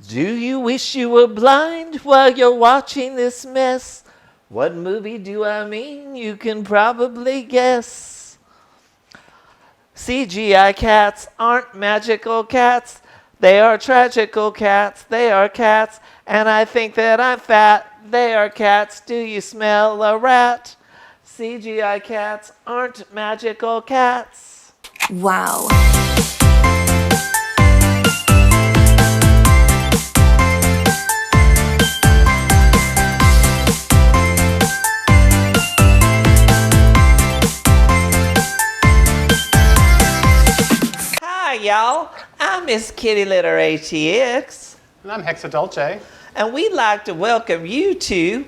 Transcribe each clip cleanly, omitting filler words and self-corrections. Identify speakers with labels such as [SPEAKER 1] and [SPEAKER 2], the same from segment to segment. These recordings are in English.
[SPEAKER 1] Do you wish you were blind while you're watching this mess? What movie do I mean? You can probably guess. CGI cats aren't magical cats. They are tragical cats. They are cats. And I think that I'm fat. They are cats. Do you smell a rat? CGI cats aren't magical cats.
[SPEAKER 2] Wow.
[SPEAKER 1] Hi, y'all. I'm Miss Kitty Litter ATX.
[SPEAKER 3] And I'm Hexadulce.
[SPEAKER 1] And we'd like to welcome you to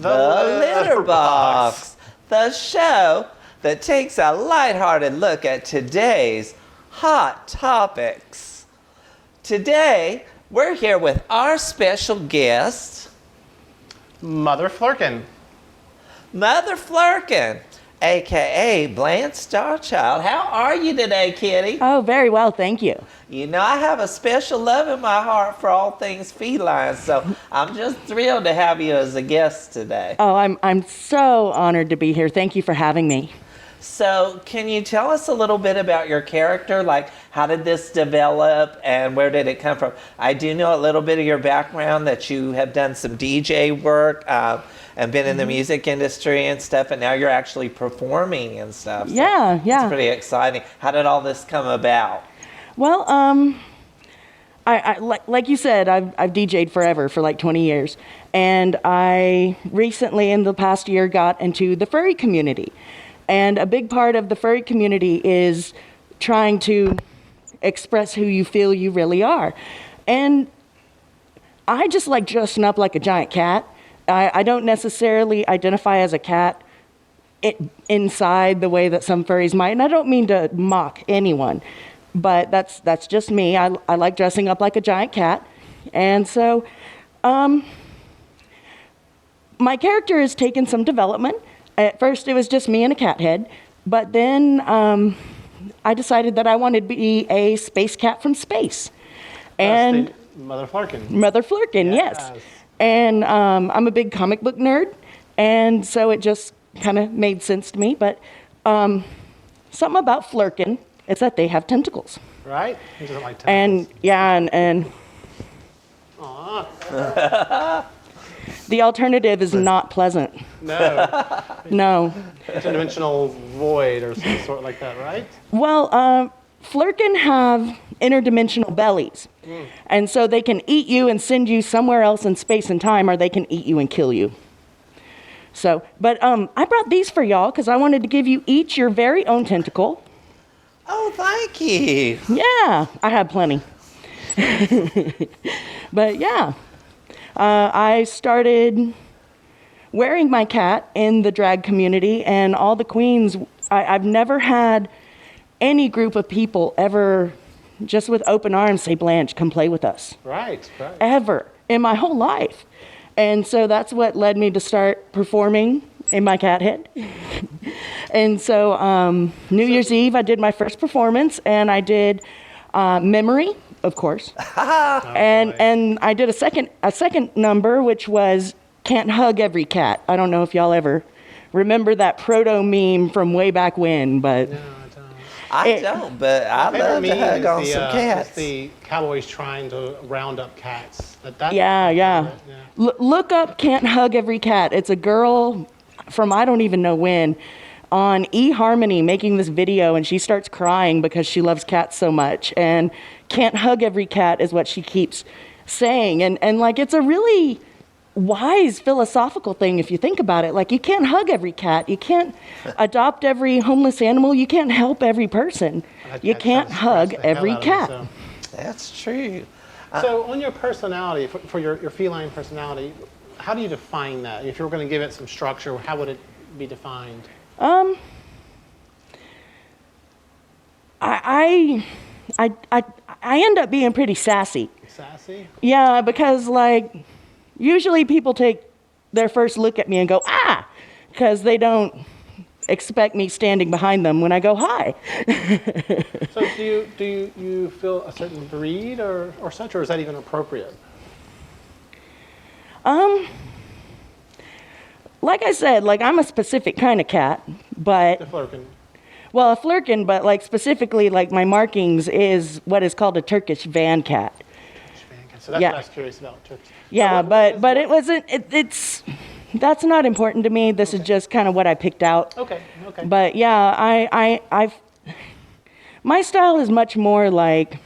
[SPEAKER 3] The
[SPEAKER 1] Litter Box, the show that takes a lighthearted look at today's hot topics. Today, we're here with our special guest,
[SPEAKER 3] Mother Flurkin.
[SPEAKER 1] Mother Flurkin, aka Blanche Starchild. How are you today, Kitty?
[SPEAKER 4] Oh, very well, thank you.
[SPEAKER 1] You know, I have a special love in my heart for all things feline, so I'm just thrilled to have you as a guest today.
[SPEAKER 4] Oh, I'm so honored to be here. Thank you for having me.
[SPEAKER 1] So, can you tell us a little bit about your character? Like, how did this develop and where did it come from? I do know a little bit of your background, that you have done some DJ work and been in the music industry and stuff, and now you're actually performing and stuff. So
[SPEAKER 4] Yeah.
[SPEAKER 1] It's pretty exciting. How did all this come about?
[SPEAKER 4] Well, I like you said, I've DJ'd forever, for like 20 years. And I recently, in the past year, got into the furry community. And a big part of the furry community is trying to express who you feel you really are. And I just like dressing up like a giant cat. I don't necessarily identify as a cat inside the way that some furries might. And I don't mean to mock anyone, but that's just me. I like dressing up like a giant cat. And so my character has taken some development. At first, it was just me and a cat head, but then I decided that I wanted to be a space cat from space. And
[SPEAKER 3] Mother Flurkin.
[SPEAKER 4] Mother Flurkin, yes. And I'm a big comic book nerd, and so it just kind of made sense to me. But something about Flurkin is that they have tentacles.
[SPEAKER 3] Right? He doesn't like
[SPEAKER 4] And
[SPEAKER 3] tentacles.
[SPEAKER 4] yeah, and
[SPEAKER 3] Aw.
[SPEAKER 4] the alternative is not pleasant.
[SPEAKER 3] No.
[SPEAKER 4] No.
[SPEAKER 3] Interdimensional void or some sort like that, right?
[SPEAKER 4] Well, Flurkin have interdimensional bellies. And so they can eat you and send you somewhere else in space and time, or they can eat you and kill you. So, but I brought these for y'all because I wanted to give you each your very own tentacle.
[SPEAKER 1] Oh, thank you.
[SPEAKER 4] Yeah, I have plenty. But yeah, I started wearing my cat in the drag community, and all the queens, I've never had any group of people ever just with open arms say, Blanche, come play with us.
[SPEAKER 3] Right.
[SPEAKER 4] Ever in my whole life. And so that's what led me to start performing in my cat head. And so New Year's Eve, I did my first performance, and I did Memory, of course. And I did a second number, which was Can't Hug Every Cat. I don't know if y'all ever remember that proto meme from way back when, but
[SPEAKER 3] No, I don't.
[SPEAKER 1] I don't, but I love to hug on some cats.
[SPEAKER 3] It's the cowboys trying to round up cats.
[SPEAKER 4] Yeah. Look up Can't Hug Every Cat. It's a girl from I don't even know when on eHarmony making this video, and she starts crying because she loves cats so much. And Can't Hug Every Cat is what she keeps saying. And like, it's a really wise philosophical thing if you think about it. Like, you can't hug every cat. You can't adopt every homeless animal. You can't help every person. You can't hug every cat.
[SPEAKER 1] That's true.
[SPEAKER 3] So on your personality, for your feline personality, how do you define that? If you were going to give it some structure, how would it be defined?
[SPEAKER 4] I end up being pretty sassy.
[SPEAKER 3] Sassy?
[SPEAKER 4] Yeah, because like usually people take their first look at me and go, ah, because they don't expect me standing behind them when I go hi.
[SPEAKER 3] So do you feel a certain breed or such, or is that even appropriate?
[SPEAKER 4] Like I said, like I'm a specific kind of cat, but
[SPEAKER 3] The Flurkin.
[SPEAKER 4] well, a flurkin, but like specifically, like my markings is what is called a Turkish van cat.
[SPEAKER 3] So that's
[SPEAKER 4] Yeah.
[SPEAKER 3] what I was curious about. Turks.
[SPEAKER 4] Yeah,
[SPEAKER 3] So what
[SPEAKER 4] but
[SPEAKER 3] is-
[SPEAKER 4] it wasn't. It's that's not important to me. This is just kind of what I picked out.
[SPEAKER 3] Okay. Okay.
[SPEAKER 4] But yeah, I've my style is much more like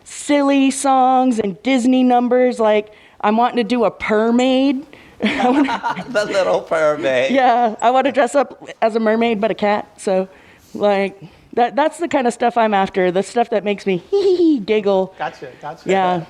[SPEAKER 4] silly songs and Disney numbers. Like I'm wanting to do a mermaid.
[SPEAKER 1] The little mermaid.
[SPEAKER 4] Yeah, I want to dress up as a mermaid but a cat. So, like that's the kind of stuff I'm after. The stuff that makes me giggle.
[SPEAKER 3] Gotcha.
[SPEAKER 4] Yeah.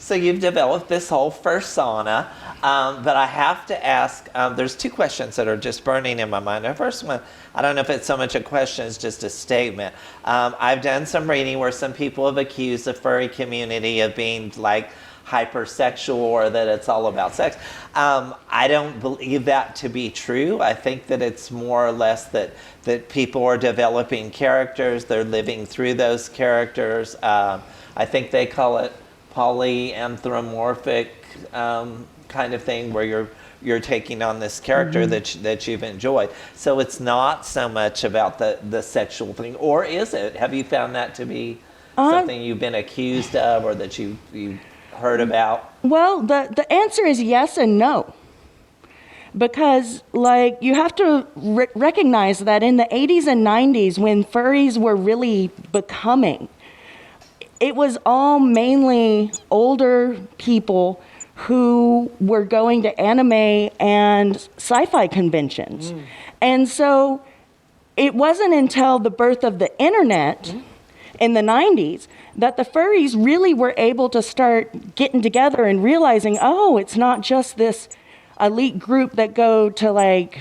[SPEAKER 1] So you've developed this whole persona, but I have to ask, there's two questions that are just burning in my mind. The first one, I don't know if it's so much a question as just a statement. I've done some reading where some people have accused the furry community of being like hypersexual or that it's all about sex. I don't believe that to be true. I think that it's more or less that people are developing characters, they're living through those characters. I think they call it polyanthropomorphic kind of thing where you're taking on this character that you've enjoyed. So it's not so much about the sexual thing, or is it? Have you found that to be something you've been accused of or that you heard about?
[SPEAKER 4] Well, the answer is yes and no. Because, like, you have to recognize that in the 80s and 90s, when furries were really becoming, it was all mainly older people who were going to anime and sci-fi conventions. And so it wasn't until the birth of the internet in the 90s that the furries really were able to start getting together and realizing, oh, it's not just this elite group that go to, like,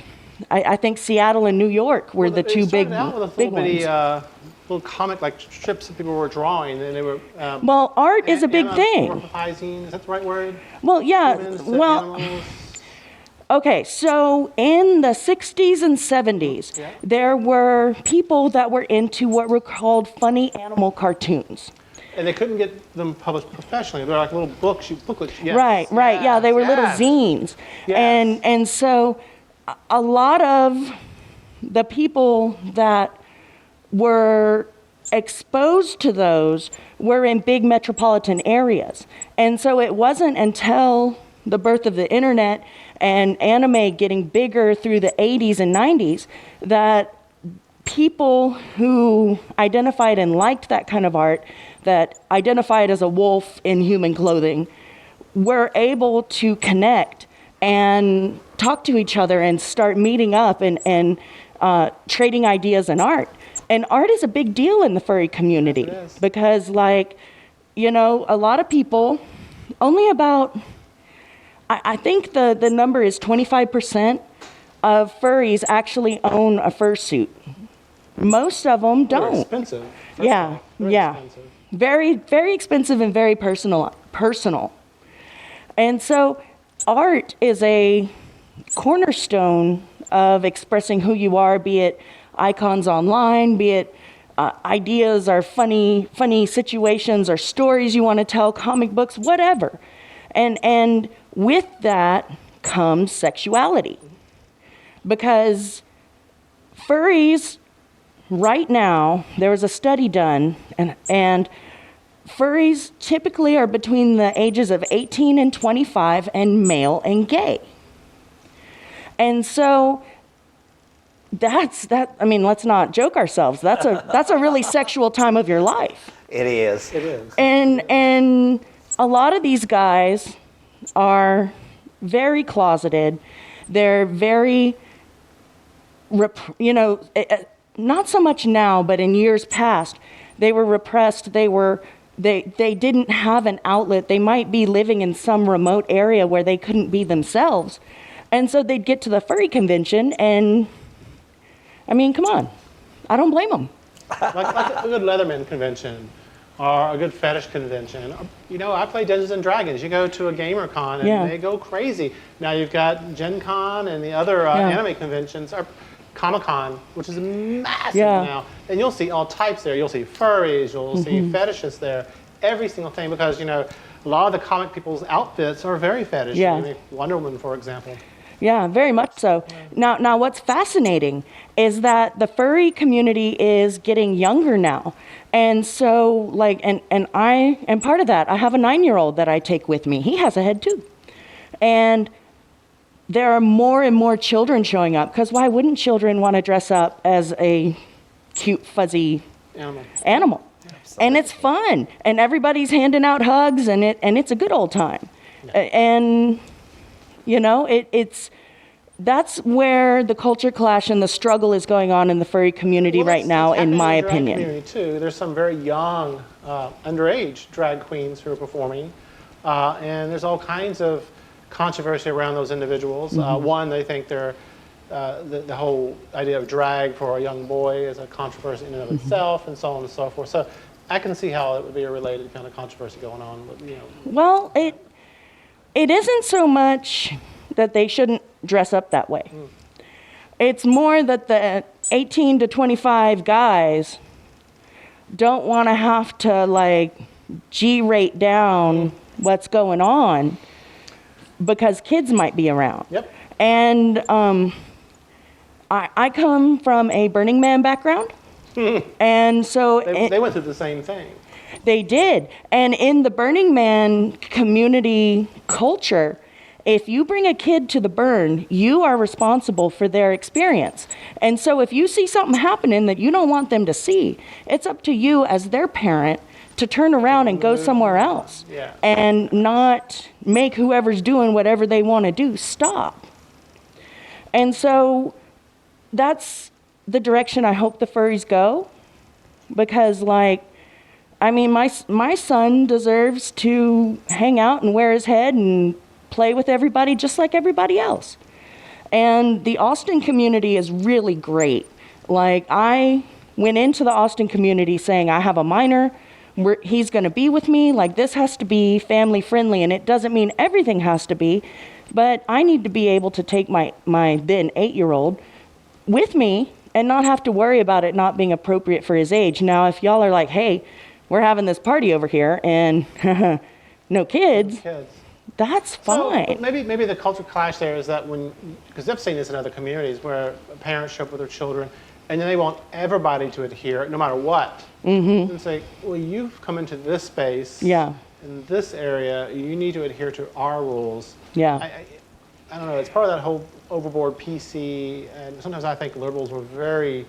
[SPEAKER 4] I think Seattle and New York were the two big
[SPEAKER 3] Out with
[SPEAKER 4] big
[SPEAKER 3] little bitty,
[SPEAKER 4] ones.
[SPEAKER 3] little comic like strips that people were drawing, and they were.
[SPEAKER 4] Well, art is a big thing.
[SPEAKER 3] Anthropomorphizing, is that the right word?
[SPEAKER 4] Well, yeah.
[SPEAKER 3] Humans to
[SPEAKER 4] Well,
[SPEAKER 3] animals.
[SPEAKER 4] okay, so in the 60s and 70s,
[SPEAKER 3] Yeah.
[SPEAKER 4] there were people that were into what were called funny animal cartoons.
[SPEAKER 3] And they couldn't get them published professionally. They're like little booklets. Yes.
[SPEAKER 4] Right, yeah, they were little
[SPEAKER 3] yes.
[SPEAKER 4] zines.
[SPEAKER 3] Yes.
[SPEAKER 4] And so a lot of the people that were exposed to those were in big metropolitan areas. And so it wasn't until the birth of the internet and anime getting bigger through the 80s and 90s that people who identified and liked that kind of art, that identified as a wolf in human clothing, were able to connect and talk to each other and start meeting up and trading ideas and art. And art is a big deal in the furry community
[SPEAKER 3] Yes, it is.
[SPEAKER 4] because, like, you know, a lot of people, only about, I think the number is 25% of furries actually own a fursuit. Most of them
[SPEAKER 3] They're
[SPEAKER 4] don't.
[SPEAKER 3] expensive. first of
[SPEAKER 4] Yeah,
[SPEAKER 3] all. Very
[SPEAKER 4] yeah.
[SPEAKER 3] expensive.
[SPEAKER 4] Very, very expensive and very personal. And so art is a cornerstone of expressing who you are, be it icons online, be it ideas or funny situations or stories you want to tell, comic books, whatever. And with that comes sexuality. Because furries, right now, there was a study done, and furries typically are between the ages of 18 and 25 and male and gay. And so I mean, let's not joke ourselves. That's a really sexual time of your life.
[SPEAKER 1] It is.
[SPEAKER 3] It is.
[SPEAKER 4] And a lot of these guys are very closeted. They're very, not so much now, but in years past, they were repressed. They didn't have an outlet. They might be living in some remote area where they couldn't be themselves. And so they'd get to the furry convention and, I mean, come on. I don't blame them.
[SPEAKER 3] like a good Leatherman convention or a good fetish convention. You know, I play Dungeons and Dragons. You go to a gamer con and
[SPEAKER 4] Yeah.
[SPEAKER 3] they go crazy. Now you've got Gen Con and the other anime conventions are Comic-Con, which is massive
[SPEAKER 4] Yeah.
[SPEAKER 3] now, and you'll see all types there. You'll see furries, you'll see fetishists there, every single thing, because, a lot of the comic people's outfits are very fetishy.
[SPEAKER 4] Yeah.
[SPEAKER 3] I mean, Wonder Woman, for example.
[SPEAKER 4] Yeah, very much so. Now, what's fascinating is that the furry community is getting younger now. And so, and I am part of that. I have a 9-year-old that I take with me. He has a head too. And there are more and more children showing up, because why wouldn't children want to dress up as a cute, fuzzy animal? And it's fun, and everybody's handing out hugs, and it's a good old time. And that's where the culture clash and the struggle is going on in the furry community right now, in my opinion.
[SPEAKER 3] Community too. There's some very young, underage drag queens who are performing, and there's all kinds of controversy around those individuals. One, they think they're the whole idea of drag for a young boy is a controversy in and of itself, and so on and so forth. So I can see how it would be a related kind of controversy going on. But,
[SPEAKER 4] Well, it isn't so much that they shouldn't dress up that way. It's more that the 18 to 25 guys don't want to have to G-rate down what's going on because kids might be around.
[SPEAKER 3] Yep.
[SPEAKER 4] And I come from a Burning Man background. And so
[SPEAKER 3] they went through the same thing.
[SPEAKER 4] They did. And in the Burning Man community culture, if you bring a kid to the burn, you are responsible for their experience. And so if you see something happening that you don't want them to see, it's up to you as their parent to turn around and go somewhere else.
[SPEAKER 3] Yeah.
[SPEAKER 4] And not make whoever's doing whatever they want to do stop. And so that's the direction I hope the furries go, because my son deserves to hang out and wear his head and play with everybody just like everybody else. And the Austin community is really great. I went into the Austin community saying, I have a minor, he's going to be with me, this has to be family friendly, and it doesn't mean everything has to be, but I need to be able to take my then 8-year-old with me and not have to worry about it not being appropriate for his age. Now, if y'all are like, hey, we're having this party over here and no kids, that's fine.
[SPEAKER 3] So maybe the culture clash there is that because I've seen this in other communities where parents show up with their children and then they want everybody to adhere no matter what. Mm-hmm. And say, well, you've come into this space.
[SPEAKER 4] Yeah.
[SPEAKER 3] In this area, you need to adhere to our rules.
[SPEAKER 4] Yeah.
[SPEAKER 3] I don't know, it's part of that whole overboard PC, and sometimes I think liberals were very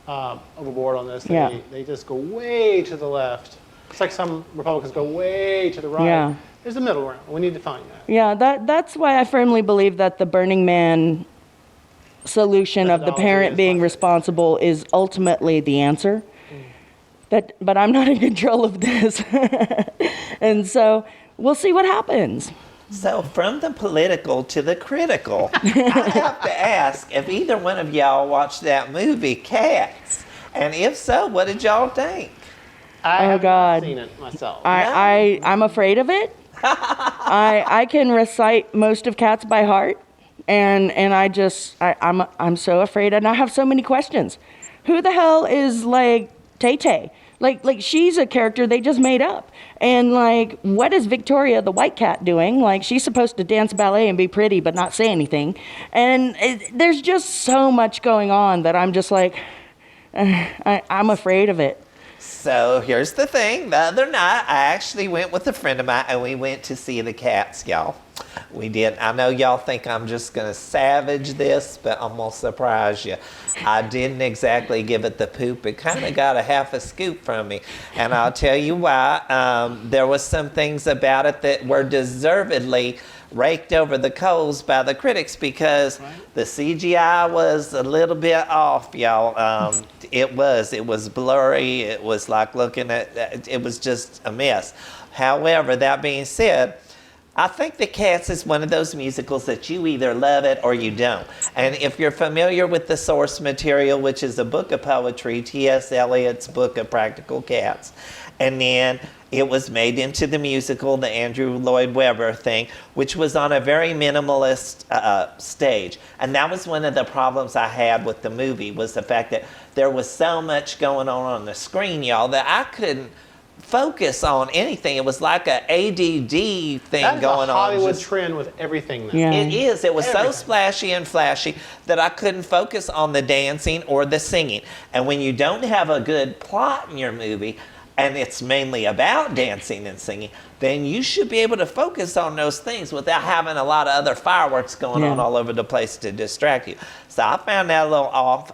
[SPEAKER 3] overboard on this. They just go way to the left. It's like some Republicans go way to the right.
[SPEAKER 4] Yeah.
[SPEAKER 3] There's a middle ground. We need to find that.
[SPEAKER 4] Yeah, that's why I firmly believe that the Burning Man solution of the parent being responsible is ultimately the answer. But I'm not in control of this. And so we'll see what happens.
[SPEAKER 1] So from the political to the critical, I have to ask if either one of y'all watched that movie, Cats. And if so, what did y'all think?
[SPEAKER 3] I have
[SPEAKER 4] God.
[SPEAKER 3] not seen it myself.
[SPEAKER 4] I'm afraid of it. I can recite most of Cats by heart, and I'm so afraid, and I have so many questions. Who the hell is Tay-Tay? Like she's a character they just made up. And what is Victoria the white cat doing? She's supposed to dance ballet and be pretty but not say anything. And there's just so much going on that I'm just I'm afraid of it.
[SPEAKER 1] So here's the thing. The other night, I actually went with a friend of mine, and we went to see the Cats, y'all. We did. I know y'all think I'm just going to savage this, but I'm going to surprise you. I didn't exactly give it the poop. It kind of got a half a scoop from me. And I'll tell you why. There was some things about it that were deservedly raked over the coals by the critics because the CGI was a little bit off, y'all. It was blurry. It was like looking at, it was just a mess. However, that being said, I think The Cats is one of those musicals that you either love it or you don't. And if you're familiar with the source material, which is a book of poetry, T.S. Eliot's book of Practical Cats, and then it was made into the musical, the Andrew Lloyd Webber thing, which was on a very minimalist stage. And that was one of the problems I had with the movie, was the fact that there was so much going on the screen, y'all, that I couldn't focus on anything. It was like a ADD thing
[SPEAKER 3] That's
[SPEAKER 1] going
[SPEAKER 3] a
[SPEAKER 1] on.
[SPEAKER 3] Hollywood
[SPEAKER 1] Just-
[SPEAKER 3] trend with everything now.
[SPEAKER 4] Yeah.
[SPEAKER 1] It is. It was so
[SPEAKER 3] Everything.
[SPEAKER 1] splashy and flashy that I couldn't focus on the dancing or the singing. And when you don't have a good plot in your movie, and it's mainly about dancing and singing, then you should be able to focus on those things without having a lot of other fireworks going on
[SPEAKER 4] Yeah.
[SPEAKER 1] all over the place to distract you. So I found that a little off.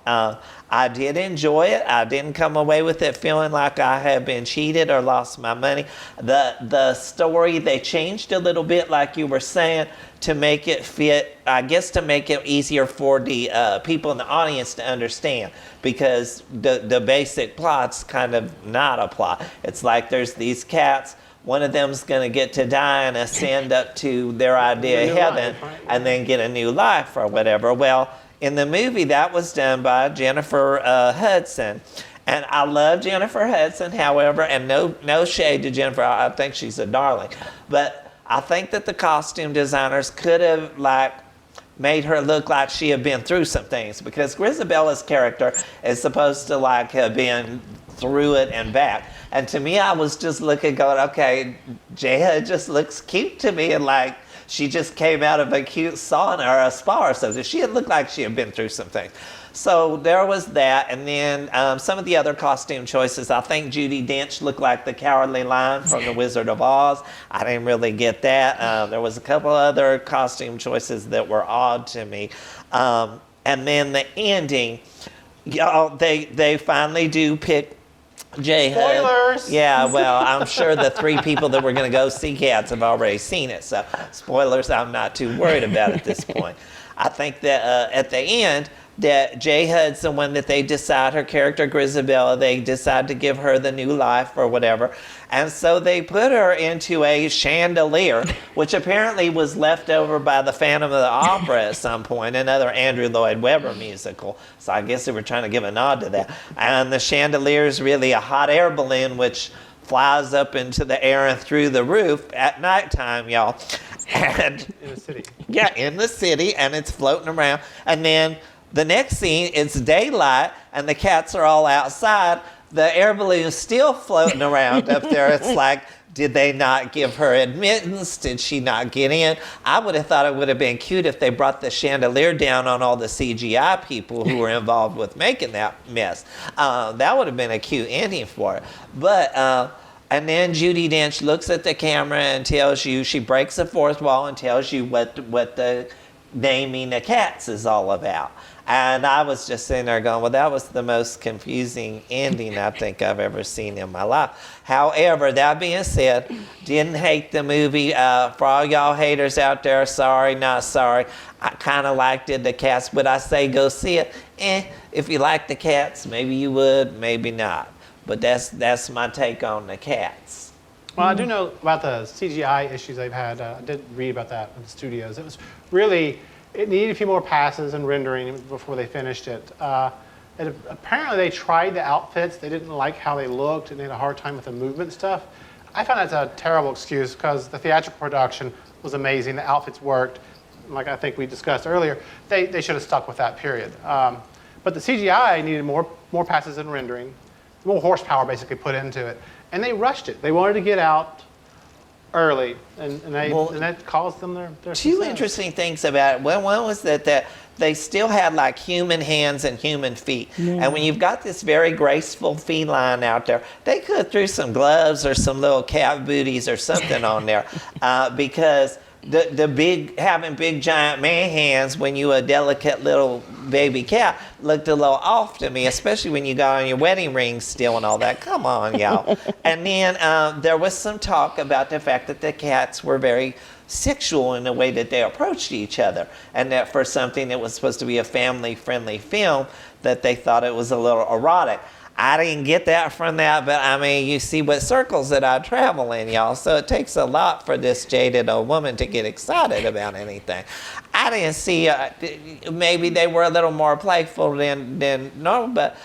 [SPEAKER 1] I did enjoy it. I didn't come away with it feeling like I had been cheated or lost my money. The story, they changed a little bit, like you were saying, to make it fit, I guess to make it easier for the people in the audience to understand, because the basic plot's kind of not a plot. It's like there's these cats, one of them's going to get to die and ascend up to their idea of
[SPEAKER 3] New
[SPEAKER 1] heaven,
[SPEAKER 3] life, right?
[SPEAKER 1] and then get a new life or whatever. Well, in the movie, that was done by Jennifer Hudson. And I love Jennifer Hudson, however, and no shade to Jennifer. I think she's a darling. But I think that the costume designers could have, like, made her look like she had been through some things, because Grisabella's character is supposed to, like, have been through it and back. And to me, I was just looking, going, okay, Jaya just looks cute to me, and like she just came out of a cute sauna or a spa or something. She had looked like she had been through some things. So there was that. And then some of the other costume choices, I think Judi Dench looked like the Cowardly Lion from The Wizard of Oz. I didn't really get that. There was a couple other costume choices that were odd to me. And then the ending, y'all, they finally do pick J-Hud.
[SPEAKER 3] Spoilers!
[SPEAKER 1] Yeah, well, I'm sure the 3 people that were going to go see Cats have already seen it, so spoilers I'm not too worried about at this point. I think that at the end, that J-Hud's the one that they decide, her character Grisabella, they decide to give her the new life or whatever. And so they put her into a chandelier, which apparently was left over by the Phantom of the Opera at some point, another Andrew Lloyd Webber musical. So I guess they were trying to give a nod to that. And the chandelier is really a hot air balloon, which flies up into the air and through the roof at nighttime, y'all. And
[SPEAKER 3] In the city.
[SPEAKER 1] yeah, in the city, and it's floating around. And then the next scene, it's daylight, and the cats are all outside. The air balloon's still floating around up there. It's like, did they not give her admittance? Did she not get in? I would have thought it would have been cute if they brought the chandelier down on all the CGI people who were involved with making that mess. That would have been a cute ending for it. But, and then Judi Dench looks at the camera and tells you, she breaks the fourth wall and tells you what the naming the cats is all about. And I was just sitting there going, well, that was the most confusing ending I think I've ever seen in my life. However, that being said, didn't hate the movie. For all y'all haters out there, sorry, not sorry. I kind of liked it, the Cats. Would I say go see it? If you like the Cats, maybe you would, maybe not. But that's my take on the Cats.
[SPEAKER 3] Well, I do know about the CGI issues they've had. I did read about that in the studios. It was really, it needed a few more passes and rendering before they finished it. Apparently they tried the outfits. They didn't like how they looked, and they had a hard time with the movement stuff. I found that's a terrible excuse, because the theatrical production was amazing. The outfits worked. Like I think we discussed earlier, they should have stuck with that, period. But the CGI needed more passes and rendering, more horsepower basically put into it. And they rushed it. They wanted to get out early, and that caused them their
[SPEAKER 1] Two
[SPEAKER 3] success.
[SPEAKER 1] interesting things about it. Well, one was that they still had like human hands and human feet. And when you've got this very graceful feline out there, they could have threw some gloves or some little cat booties or something on there, because having big giant man hands when you a delicate little baby cat looked a little off to me, especially when you got on your wedding ring still and all that. Come on, y'all. And then there was some talk about the fact that the cats were very sexual in the way that they approached each other, and that for something that was supposed to be a family-friendly film, that they thought it was a little erotic. I didn't get that from that, but I mean, you see what circles that I travel in, y'all. So it takes a lot for this jaded old woman to get excited about anything. I didn't see, maybe they were a little more playful than normal, but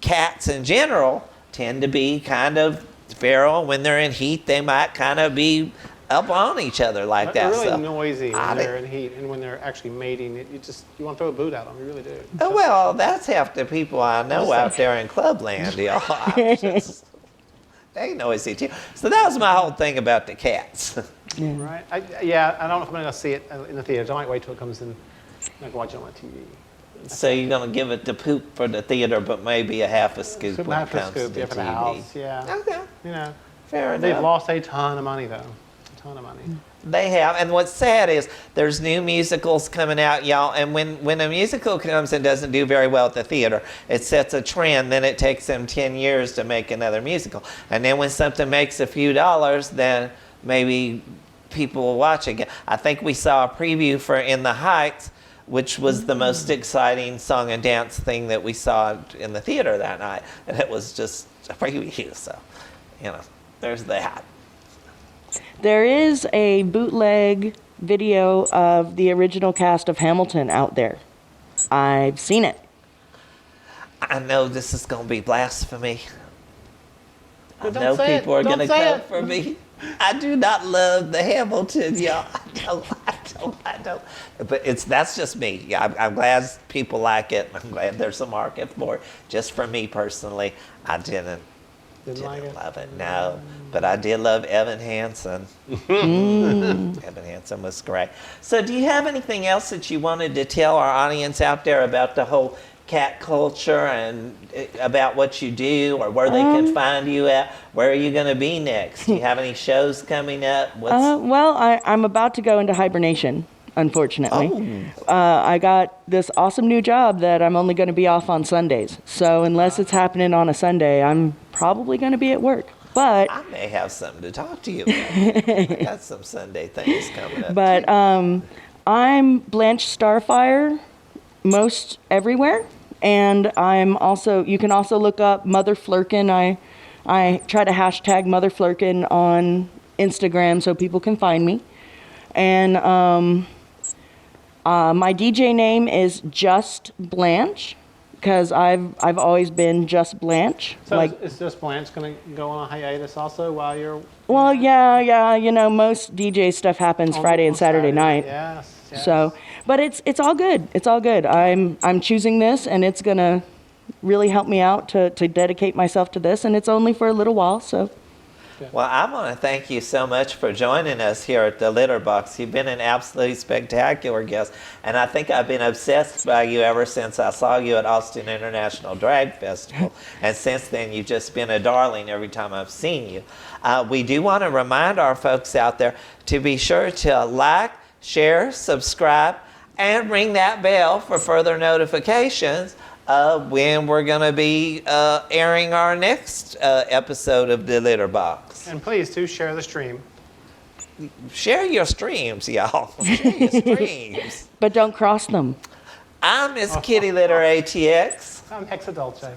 [SPEAKER 1] cats in general tend to be kind of feral. When they're in heat, they might kind of be up on each other like
[SPEAKER 3] They're
[SPEAKER 1] that.
[SPEAKER 3] really
[SPEAKER 1] So,
[SPEAKER 3] noisy
[SPEAKER 1] I
[SPEAKER 3] when
[SPEAKER 1] think-
[SPEAKER 3] they're in heat, and when they're actually mating, you want to throw a boot at them. You really do.
[SPEAKER 1] oh, well, that's half the people I know out there in Clubland, y'all. They noisy too. So that was my whole thing about the cats.
[SPEAKER 3] Right? I don't know if I'm going to see it in the theaters. I might wait till it comes in. I can watch it on my TV.
[SPEAKER 1] So you're gonna give it the poop for the theater, but maybe a half a scoop when it
[SPEAKER 3] Half a
[SPEAKER 1] comes to
[SPEAKER 3] scoop,
[SPEAKER 1] the
[SPEAKER 3] yeah, for the
[SPEAKER 1] TV.
[SPEAKER 3] house. Yeah.
[SPEAKER 1] Okay,
[SPEAKER 3] You know,
[SPEAKER 1] fair
[SPEAKER 3] they've
[SPEAKER 1] enough.
[SPEAKER 3] lost a ton of money though. A ton of money.
[SPEAKER 1] They have, and what's sad is there's new musicals coming out, y'all. And when a musical comes and doesn't do very well at the theater, it sets a trend. Then it takes them 10 years to make another musical. And then when something makes a few dollars, then maybe people will watch again. I think we saw a preview for In the Heights, which was the most exciting song and dance thing that we saw in the theater that night. And it was just a preview. So, there's that.
[SPEAKER 4] There is a bootleg video of the original cast of Hamilton out there. I've seen it.
[SPEAKER 1] I know this is going to be blasphemy. I
[SPEAKER 3] But don't
[SPEAKER 1] know
[SPEAKER 3] say it.
[SPEAKER 1] people are
[SPEAKER 3] Don't
[SPEAKER 1] going to
[SPEAKER 3] say
[SPEAKER 1] come
[SPEAKER 3] it.
[SPEAKER 1] for me. I do not love the Hamilton, y'all. I don't. But that's just me. Yeah, I'm glad people like it. I'm glad there's a market for it. Just for me personally, I didn't
[SPEAKER 3] Like it?
[SPEAKER 1] love it. No, but I did love Evan Hansen. Evan Hansen was great. So, do you have anything else that you wanted to tell our audience out there about the whole cat culture and about what you do, or where they can find you at? Where are you going to be next? Do you have any shows coming up?
[SPEAKER 4] Well, I'm about to go into hibernation, unfortunately. I got this awesome new job that I'm only going to be off on Sundays. So unless it's happening on a Sunday, I'm probably going to be at work. But
[SPEAKER 1] I may have something to talk to you about. I got some Sunday things coming up.
[SPEAKER 4] But I'm Blanche Starfire most everywhere. And you can also look up Mother Flurkin. I try to hashtag Mother Flurkin on Instagram so people can find me. And my DJ name is Just Blanche, because I've always been Just Blanche.
[SPEAKER 3] So is Just Blanche going to go on a hiatus also while you're...
[SPEAKER 4] Well, yeah, most DJ stuff happens Friday and Saturday night.
[SPEAKER 3] Yes.
[SPEAKER 4] So, but it's all good. It's all good. I'm choosing this, and it's gonna really help me out to dedicate myself to this, and it's only for a little while. So,
[SPEAKER 1] Well, I want to thank you so much for joining us here at the Litter Box. You've been an absolutely spectacular guest, and I think I've been obsessed by you ever since I saw you at Austin International Drag Festival. And since then, you've just been a darling every time I've seen you. We do want to remind our folks out there to be sure to like, share, subscribe, and ring that bell for further notifications when we're going to be airing our next episode of The Litter Box.
[SPEAKER 3] And please do share the stream.
[SPEAKER 1] Share your streams, y'all. Share your streams.
[SPEAKER 4] but don't cross them.
[SPEAKER 1] I'm Miss Kitty Litter ATX.
[SPEAKER 3] I'm Hexadolce.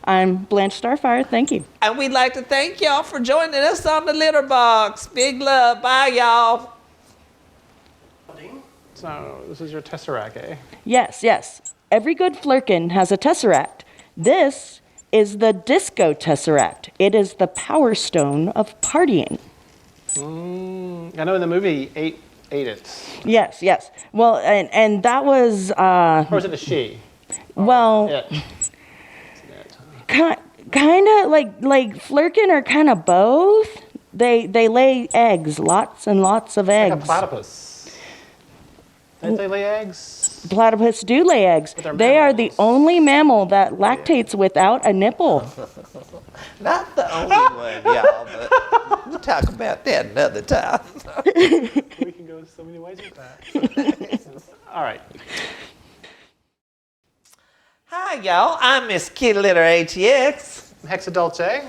[SPEAKER 4] I'm Blanche Starfire. Thank you.
[SPEAKER 1] And we'd like to thank y'all for joining us on The Litter Box. Big love. Bye, y'all.
[SPEAKER 3] So this is your Tesseract, eh?
[SPEAKER 4] Yes. Every good Flurkin has a Tesseract. This is the Disco Tesseract. It is the power stone of partying.
[SPEAKER 3] I know in the movie ate it.
[SPEAKER 4] Yes. Well, and that was
[SPEAKER 3] Or was it a she?
[SPEAKER 4] well,
[SPEAKER 3] It.
[SPEAKER 4] kind of like Flurkin are kind of both. They lay eggs, lots and lots of eggs.
[SPEAKER 3] Like a platypus. Don't they lay eggs?
[SPEAKER 4] Platypus do lay eggs.
[SPEAKER 3] But they're
[SPEAKER 4] They are the
[SPEAKER 3] mammals.
[SPEAKER 4] only mammal that lactates without a nipple.
[SPEAKER 1] Not the only one, y'all, but we'll talk about that another time.
[SPEAKER 3] We can go so many ways with that. All right.
[SPEAKER 1] Hi, y'all. I'm Miss Kitty Litter ATX.
[SPEAKER 3] Hexadolce.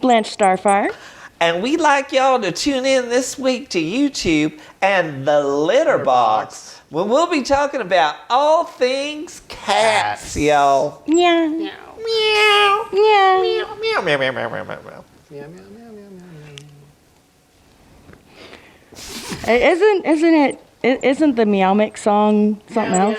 [SPEAKER 4] Blanche Starfire.
[SPEAKER 1] And we'd like y'all to tune in this week to YouTube and The Litter Box, when we'll be talking about all things cats, y'all.
[SPEAKER 4] Yeah.
[SPEAKER 3] Meow.
[SPEAKER 1] Meow.
[SPEAKER 4] Yeah.
[SPEAKER 1] Meow, meow, meow, meow, meow, meow, meow.
[SPEAKER 3] Meow, meow, meow, meow, meow, meow.
[SPEAKER 4] Isn't the Meow Mix song something else?